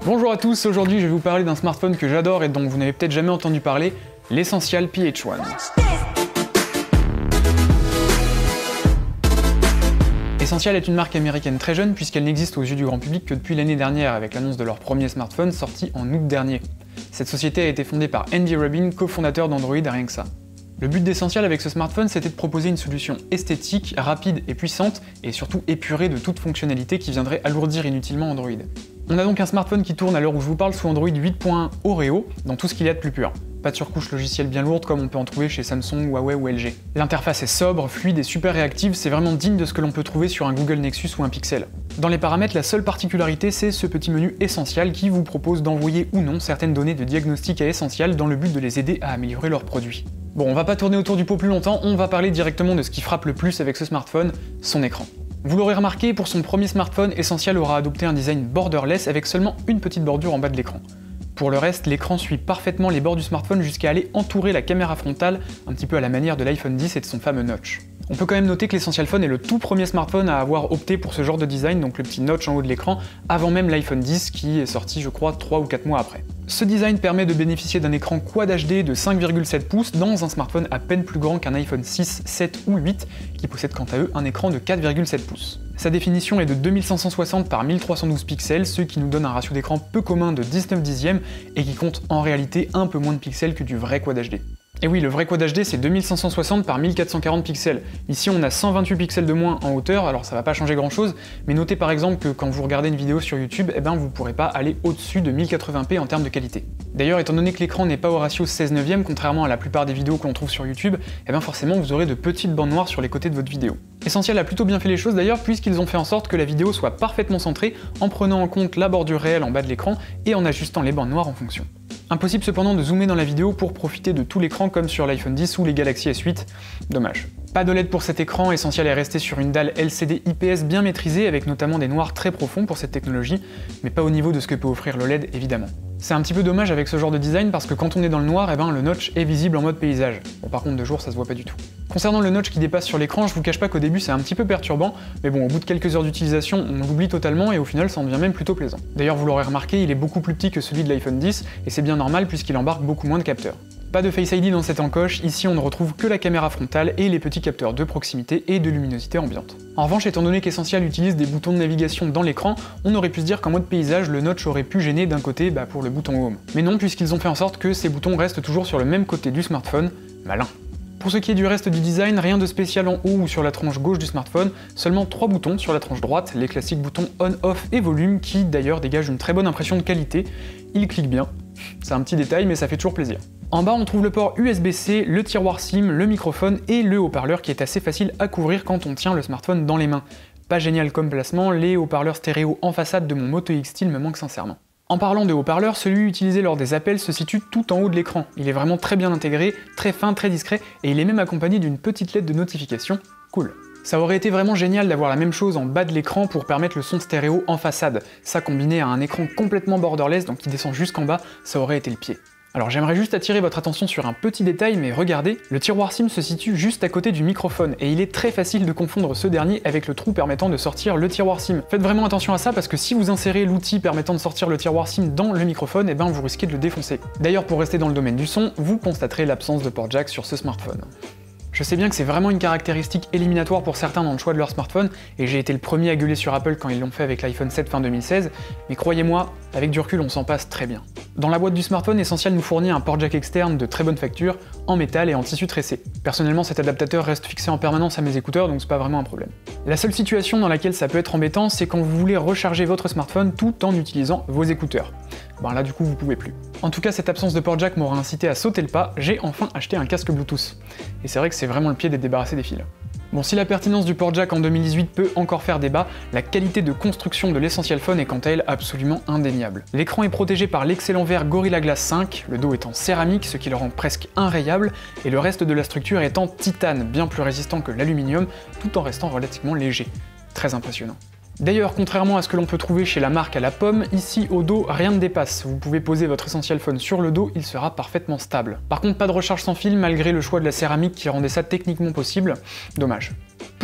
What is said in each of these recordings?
Bonjour à tous, aujourd'hui je vais vous parler d'un smartphone que j'adore et dont vous n'avez peut-être jamais entendu parler, l'Essential PH1. Essential est une marque américaine très jeune puisqu'elle n'existe aux yeux du grand public que depuis l'année dernière avec l'annonce de leur premier smartphone sorti en août dernier. Cette société a été fondée par Andy Rubin, cofondateur d'Android, rien que ça. Le but d'Essential avec ce smartphone, c'était de proposer une solution esthétique, rapide et puissante, et surtout épurée de toute fonctionnalité qui viendrait alourdir inutilement Android. On a donc un smartphone qui tourne à l'heure où je vous parle sous Android 8.1 Oreo, dans tout ce qu'il y a de plus pur. Pas de surcouche logicielle bien lourde comme on peut en trouver chez Samsung, Huawei ou LG. L'interface est sobre, fluide et super réactive, c'est vraiment digne de ce que l'on peut trouver sur un Google Nexus ou un Pixel. Dans les paramètres, la seule particularité, c'est ce petit menu Essential qui vous propose d'envoyer ou non certaines données de diagnostic à Essential dans le but de les aider à améliorer leurs produits. Bon, on va pas tourner autour du pot plus longtemps, on va parler directement de ce qui frappe le plus avec ce smartphone, son écran. Vous l'aurez remarqué, pour son premier smartphone, Essential aura adopté un design borderless avec seulement une petite bordure en bas de l'écran. Pour le reste, l'écran suit parfaitement les bords du smartphone jusqu'à aller entourer la caméra frontale, un petit peu à la manière de l'iPhone X et de son fameux notch. On peut quand même noter que l'Essential Phone est le tout premier smartphone à avoir opté pour ce genre de design, donc le petit notch en haut de l'écran, avant même l'iPhone X qui est sorti je crois 3 ou 4 mois après. Ce design permet de bénéficier d'un écran Quad HD de 5,7 pouces dans un smartphone à peine plus grand qu'un iPhone 6, 7 ou 8, qui possède quant à eux un écran de 4,7 pouces. Sa définition est de 2560 par 1312 pixels, ce qui nous donne un ratio d'écran peu commun de 19 dixièmes et qui compte en réalité un peu moins de pixels que du vrai Quad HD. Et oui, le vrai Quad HD c'est 2560 par 1440 pixels. Ici on a 128 pixels de moins en hauteur, alors ça va pas changer grand chose, mais notez par exemple que quand vous regardez une vidéo sur YouTube, vous pourrez pas aller au-dessus de 1080p en termes de qualité. D'ailleurs, étant donné que l'écran n'est pas au ratio 16/9, contrairement à la plupart des vidéos que l'on trouve sur YouTube, forcément vous aurez de petites bandes noires sur les côtés de votre vidéo. Essential a plutôt bien fait les choses d'ailleurs, puisqu'ils ont fait en sorte que la vidéo soit parfaitement centrée en prenant en compte la bordure réelle en bas de l'écran et en ajustant les bandes noires en fonction. Impossible cependant de zoomer dans la vidéo pour profiter de tout l'écran comme sur l'iPhone X ou les Galaxy S8, dommage. Pas de LED pour cet écran, Essential est resté sur une dalle LCD IPS bien maîtrisée avec notamment des noirs très profonds pour cette technologie, mais pas au niveau de ce que peut offrir l'OLED évidemment. C'est un petit peu dommage avec ce genre de design parce que quand on est dans le noir, le notch est visible en mode paysage. Bon, par contre de jour ça se voit pas du tout. Concernant le notch qui dépasse sur l'écran, je vous cache pas qu'au début c'est un petit peu perturbant, mais bon, au bout de quelques heures d'utilisation, on l'oublie totalement et au final ça en devient même plutôt plaisant. D'ailleurs vous l'aurez remarqué, il est beaucoup plus petit que celui de l'iPhone X et c'est bien normal puisqu'il embarque beaucoup moins de capteurs. Pas de Face ID dans cette encoche, ici on ne retrouve que la caméra frontale et les petits capteurs de proximité et de luminosité ambiante. En revanche, étant donné qu'Essential utilise des boutons de navigation dans l'écran, on aurait pu se dire qu'en mode paysage, le notch aurait pu gêner d'un côté pour le bouton Home. Mais non, puisqu'ils ont fait en sorte que ces boutons restent toujours sur le même côté du smartphone, malin. Pour ce qui est du reste du design, rien de spécial en haut ou sur la tranche gauche du smartphone, seulement 3 boutons sur la tranche droite, les classiques boutons On, Off et Volume qui d'ailleurs dégagent une très bonne impression de qualité. Ils cliquent bien, c'est un petit détail mais ça fait toujours plaisir. En bas, on trouve le port USB-C, le tiroir SIM, le microphone et le haut-parleur qui est assez facile à couvrir quand on tient le smartphone dans les mains. Pas génial comme placement, les haut-parleurs stéréo en façade de mon Moto X Steel me manquent sincèrement. En parlant de haut-parleur, celui utilisé lors des appels se situe tout en haut de l'écran. Il est vraiment très bien intégré, très fin, très discret et il est même accompagné d'une petite LED de notification. Cool. Ça aurait été vraiment génial d'avoir la même chose en bas de l'écran pour permettre le son stéréo en façade. Ça combiné à un écran complètement borderless, donc qui descend jusqu'en bas, ça aurait été le pied. Alors j'aimerais juste attirer votre attention sur un petit détail, mais regardez, le tiroir SIM se situe juste à côté du microphone, et il est très facile de confondre ce dernier avec le trou permettant de sortir le tiroir SIM. Faites vraiment attention à ça parce que si vous insérez l'outil permettant de sortir le tiroir SIM dans le microphone, vous risquez de le défoncer. D'ailleurs pour rester dans le domaine du son, vous constaterez l'absence de port jack sur ce smartphone. Je sais bien que c'est vraiment une caractéristique éliminatoire pour certains dans le choix de leur smartphone, et j'ai été le premier à gueuler sur Apple quand ils l'ont fait avec l'iPhone 7 fin 2016, mais croyez-moi, avec du recul on s'en passe très bien. Dans la boîte du smartphone, Essential nous fournit un port jack externe de très bonne facture, en métal et en tissu tressé. Personnellement, cet adaptateur reste fixé en permanence à mes écouteurs, donc c'est pas vraiment un problème. La seule situation dans laquelle ça peut être embêtant, c'est quand vous voulez recharger votre smartphone tout en utilisant vos écouteurs. Là du coup vous pouvez plus. En tout cas, cette absence de port jack m'aura incité à sauter le pas, j'ai enfin acheté un casque Bluetooth. Et c'est vrai que c'est vraiment le pied d'être débarrassé des fils. Bon, si la pertinence du port jack en 2018 peut encore faire débat, la qualité de construction de l'Essential Phone est quant à elle absolument indéniable. L'écran est protégé par l'excellent verre Gorilla Glass 5, le dos est en céramique, ce qui le rend presque inrayable, et le reste de la structure est en titane, bien plus résistant que l'aluminium, tout en restant relativement léger. Très impressionnant. D'ailleurs, contrairement à ce que l'on peut trouver chez la marque à la pomme, ici au dos, rien ne dépasse. Vous pouvez poser votre Essential Phone sur le dos, il sera parfaitement stable. Par contre, pas de recharge sans fil malgré le choix de la céramique qui rendait ça techniquement possible. Dommage.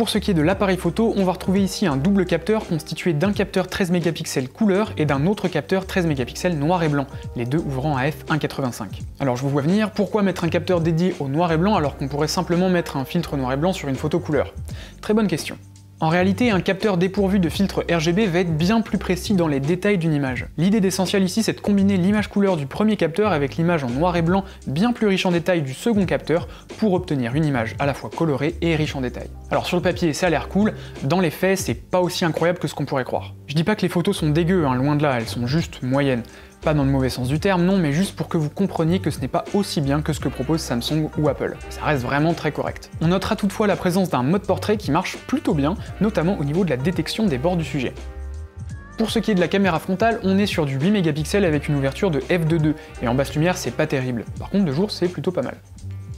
Pour ce qui est de l'appareil photo, on va retrouver ici un double capteur constitué d'un capteur 13 mégapixels couleur et d'un autre capteur 13 mégapixels noir et blanc, les deux ouvrant à f1.85. Alors je vous vois venir, pourquoi mettre un capteur dédié au noir et blanc alors qu'on pourrait simplement mettre un filtre noir et blanc sur une photo couleur? Très bonne question. En réalité, un capteur dépourvu de filtre RGB va être bien plus précis dans les détails d'une image. L'idée d'Essential ici, c'est de combiner l'image couleur du premier capteur avec l'image en noir et blanc bien plus riche en détails du second capteur pour obtenir une image à la fois colorée et riche en détails. Alors sur le papier, ça a l'air cool, dans les faits, c'est pas aussi incroyable que ce qu'on pourrait croire. Je dis pas que les photos sont dégueu, hein, loin de là, elles sont juste moyennes. Pas dans le mauvais sens du terme, non, mais juste pour que vous compreniez que ce n'est pas aussi bien que ce que propose Samsung ou Apple. Ça reste vraiment très correct. On notera toutefois la présence d'un mode portrait qui marche plutôt bien, notamment au niveau de la détection des bords du sujet. Pour ce qui est de la caméra frontale, on est sur du 8 mégapixels avec une ouverture de f2.2, et en basse lumière c'est pas terrible. Par contre de jour c'est plutôt pas mal.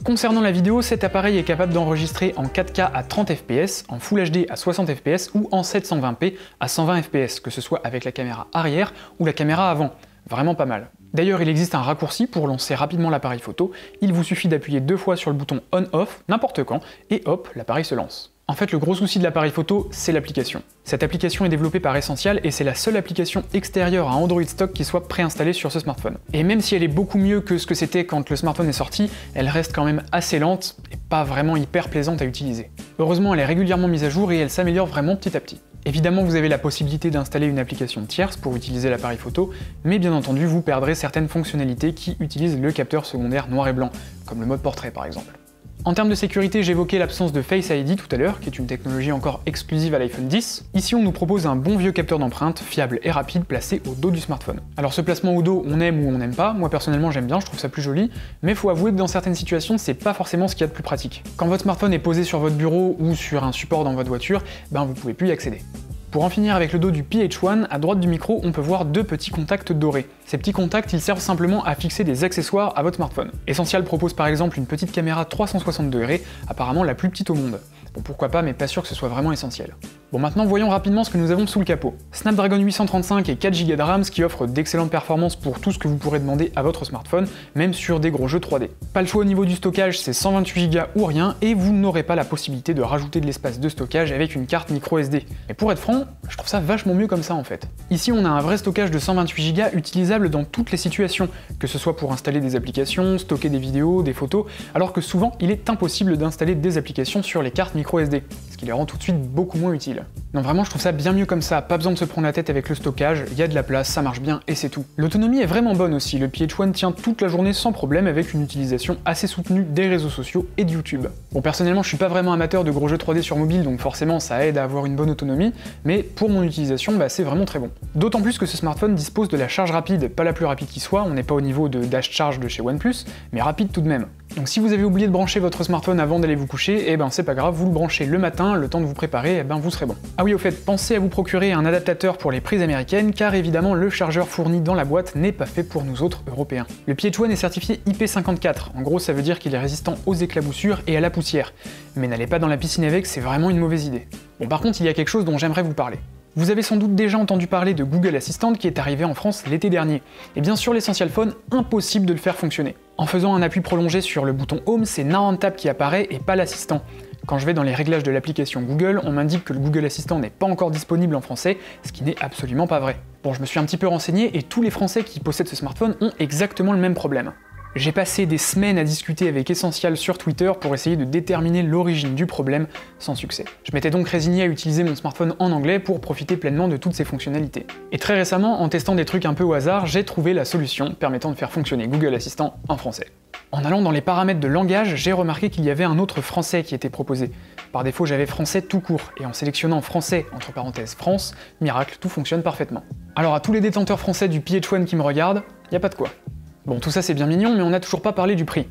Concernant la vidéo, cet appareil est capable d'enregistrer en 4K à 30 fps, en Full HD à 60 fps ou en 720p à 120 fps, que ce soit avec la caméra arrière ou la caméra avant. Vraiment pas mal. D'ailleurs, il existe un raccourci pour lancer rapidement l'appareil photo, il vous suffit d'appuyer 2 fois sur le bouton On-Off, n'importe quand, et hop, l'appareil se lance. En fait, le gros souci de l'appareil photo, c'est l'application. Cette application est développée par Essential et c'est la seule application extérieure à Android Stock qui soit préinstallée sur ce smartphone. Et même si elle est beaucoup mieux que ce que c'était quand le smartphone est sorti, elle reste quand même assez lente et pas vraiment hyper plaisante à utiliser. Heureusement, elle est régulièrement mise à jour et elle s'améliore vraiment petit à petit. Évidemment, vous avez la possibilité d'installer une application tierce pour utiliser l'appareil photo, mais bien entendu, vous perdrez certaines fonctionnalités qui utilisent le capteur secondaire noir et blanc, comme le mode portrait par exemple. En termes de sécurité, j'évoquais l'absence de Face ID tout à l'heure, qui est une technologie encore exclusive à l'iPhone X. Ici, on nous propose un bon vieux capteur d'empreinte, fiable et rapide, placé au dos du smartphone. Alors ce placement au dos, on aime ou on n'aime pas, moi personnellement j'aime bien, je trouve ça plus joli, mais faut avouer que dans certaines situations, c'est pas forcément ce qu'il y a de plus pratique. Quand votre smartphone est posé sur votre bureau ou sur un support dans votre voiture, ben vous pouvez plus y accéder. Pour en finir avec le dos du PH1, à droite du micro, on peut voir deux petits contacts dorés. Ces petits contacts, ils servent simplement à fixer des accessoires à votre smartphone. Essential propose par exemple une petite caméra 360 degrés, apparemment la plus petite au monde. Bon, pourquoi pas, mais pas sûr que ce soit vraiment essentiel. Bon, maintenant voyons rapidement ce que nous avons sous le capot. Snapdragon 835 et 4 Go de RAM, ce qui offre d'excellentes performances pour tout ce que vous pourrez demander à votre smartphone, même sur des gros jeux 3D. Pas le choix au niveau du stockage, c'est 128 Go ou rien, et vous n'aurez pas la possibilité de rajouter de l'espace de stockage avec une carte micro SD. Et pour être franc, je trouve ça vachement mieux comme ça en fait. Ici on a un vrai stockage de 128 Go utilisable dans toutes les situations, que ce soit pour installer des applications, stocker des vidéos, des photos, alors que souvent il est impossible d'installer des applications sur les cartes micro SD, ce qui les rend tout de suite beaucoup moins utiles. Non vraiment je trouve ça bien mieux comme ça, pas besoin de se prendre la tête avec le stockage, il y a de la place, ça marche bien et c'est tout. L'autonomie est vraiment bonne aussi, le PH1 tient toute la journée sans problème avec une utilisation assez soutenue des réseaux sociaux et de YouTube. Bon personnellement je suis pas vraiment amateur de gros jeux 3D sur mobile donc forcément ça aide à avoir une bonne autonomie, mais pour mon utilisation c'est vraiment très bon. D'autant plus que ce smartphone dispose de la charge rapide, pas la plus rapide qui soit, on n'est pas au niveau de Dash Charge de chez OnePlus, mais rapide tout de même. Donc si vous avez oublié de brancher votre smartphone avant d'aller vous coucher, et ben c'est pas grave, vous le branchez le matin, le temps de vous préparer, et ben vous serez bon. Ah oui au fait, pensez à vous procurer un adaptateur pour les prises américaines, car évidemment le chargeur fourni dans la boîte n'est pas fait pour nous autres Européens. Le PH1 est certifié IP54, en gros ça veut dire qu'il est résistant aux éclaboussures et à la poussière. Mais n'allez pas dans la piscine avec, c'est vraiment une mauvaise idée. Bon par contre il y a quelque chose dont j'aimerais vous parler. Vous avez sans doute déjà entendu parler de Google Assistant qui est arrivé en France l'été dernier. Et bien sûr l'Essential Phone, impossible de le faire fonctionner. En faisant un appui prolongé sur le bouton Home, c'est Now on Tap qui apparaît et pas l'assistant. Quand je vais dans les réglages de l'application Google, on m'indique que le Google Assistant n'est pas encore disponible en français, ce qui n'est absolument pas vrai. Bon, je me suis un petit peu renseigné et tous les Français qui possèdent ce smartphone ont exactement le même problème. J'ai passé des semaines à discuter avec Essential sur Twitter pour essayer de déterminer l'origine du problème, sans succès. Je m'étais donc résigné à utiliser mon smartphone en anglais pour profiter pleinement de toutes ses fonctionnalités. Et très récemment, en testant des trucs un peu au hasard, j'ai trouvé la solution permettant de faire fonctionner Google Assistant en français. En allant dans les paramètres de langage, j'ai remarqué qu'il y avait un autre français qui était proposé. Par défaut, j'avais français tout court, et en sélectionnant français, entre parenthèses France, miracle, tout fonctionne parfaitement. Alors à tous les détenteurs français du PH1 qui me regardent, y a pas de quoi. Bon, tout ça c'est bien mignon, mais on n'a toujours pas parlé du prix.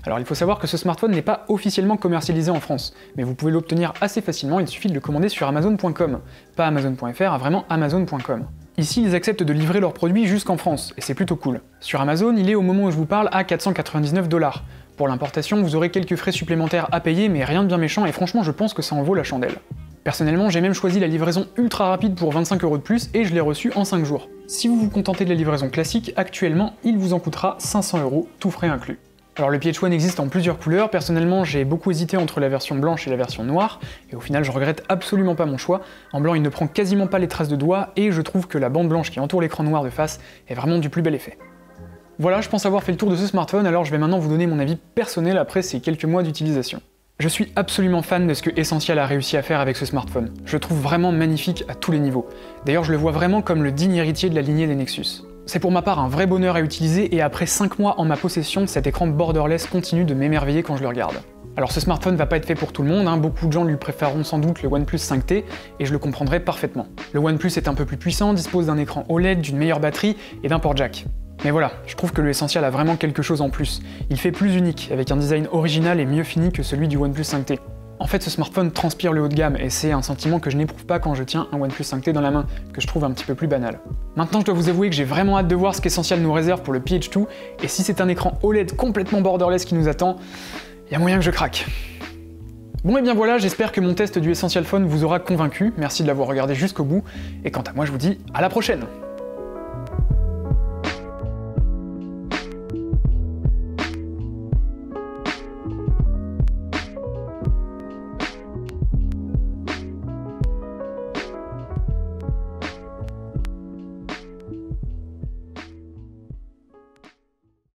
Alors il faut savoir que ce smartphone n'est pas officiellement commercialisé en France, mais vous pouvez l'obtenir assez facilement, il suffit de le commander sur Amazon.com. Pas Amazon.fr, vraiment Amazon.com. Ici, ils acceptent de livrer leurs produits jusqu'en France, et c'est plutôt cool. Sur Amazon, il est au moment où je vous parle à 499 $. Pour l'importation, vous aurez quelques frais supplémentaires à payer, mais rien de bien méchant, et franchement je pense que ça en vaut la chandelle. Personnellement, j'ai même choisi la livraison ultra rapide pour 25 € de plus, et je l'ai reçu en 5 jours. Si vous vous contentez de la livraison classique, actuellement, il vous en coûtera 500 €, tout frais inclus. Alors le PH1 existe en plusieurs couleurs, personnellement j'ai beaucoup hésité entre la version blanche et la version noire, et au final je regrette absolument pas mon choix. En blanc il ne prend quasiment pas les traces de doigts, et je trouve que la bande blanche qui entoure l'écran noir de face est vraiment du plus bel effet. Voilà, je pense avoir fait le tour de ce smartphone, alors je vais maintenant vous donner mon avis personnel après ces quelques mois d'utilisation. Je suis absolument fan de ce que Essential a réussi à faire avec ce smartphone. Je le trouve vraiment magnifique à tous les niveaux. D'ailleurs, je le vois vraiment comme le digne héritier de la lignée des Nexus. C'est pour ma part un vrai bonheur à utiliser et après 5 mois en ma possession, cet écran borderless continue de m'émerveiller quand je le regarde. Alors ce smartphone va pas être fait pour tout le monde, beaucoup de gens lui préféreront sans doute le OnePlus 5T et je le comprendrai parfaitement. Le OnePlus est un peu plus puissant, dispose d'un écran OLED, d'une meilleure batterie et d'un port jack. Mais voilà, je trouve que le Essential a vraiment quelque chose en plus. Il fait plus unique, avec un design original et mieux fini que celui du OnePlus 5T. En fait, ce smartphone transpire le haut de gamme, et c'est un sentiment que je n'éprouve pas quand je tiens un OnePlus 5T dans la main, que je trouve un petit peu plus banal. Maintenant, je dois vous avouer que j'ai vraiment hâte de voir ce qu'Essential nous réserve pour le PH2, et si c'est un écran OLED complètement borderless qui nous attend, il y a moyen que je craque. Bon et bien voilà, j'espère que mon test du Essential Phone vous aura convaincu, merci de l'avoir regardé jusqu'au bout, et quant à moi je vous dis à la prochaine!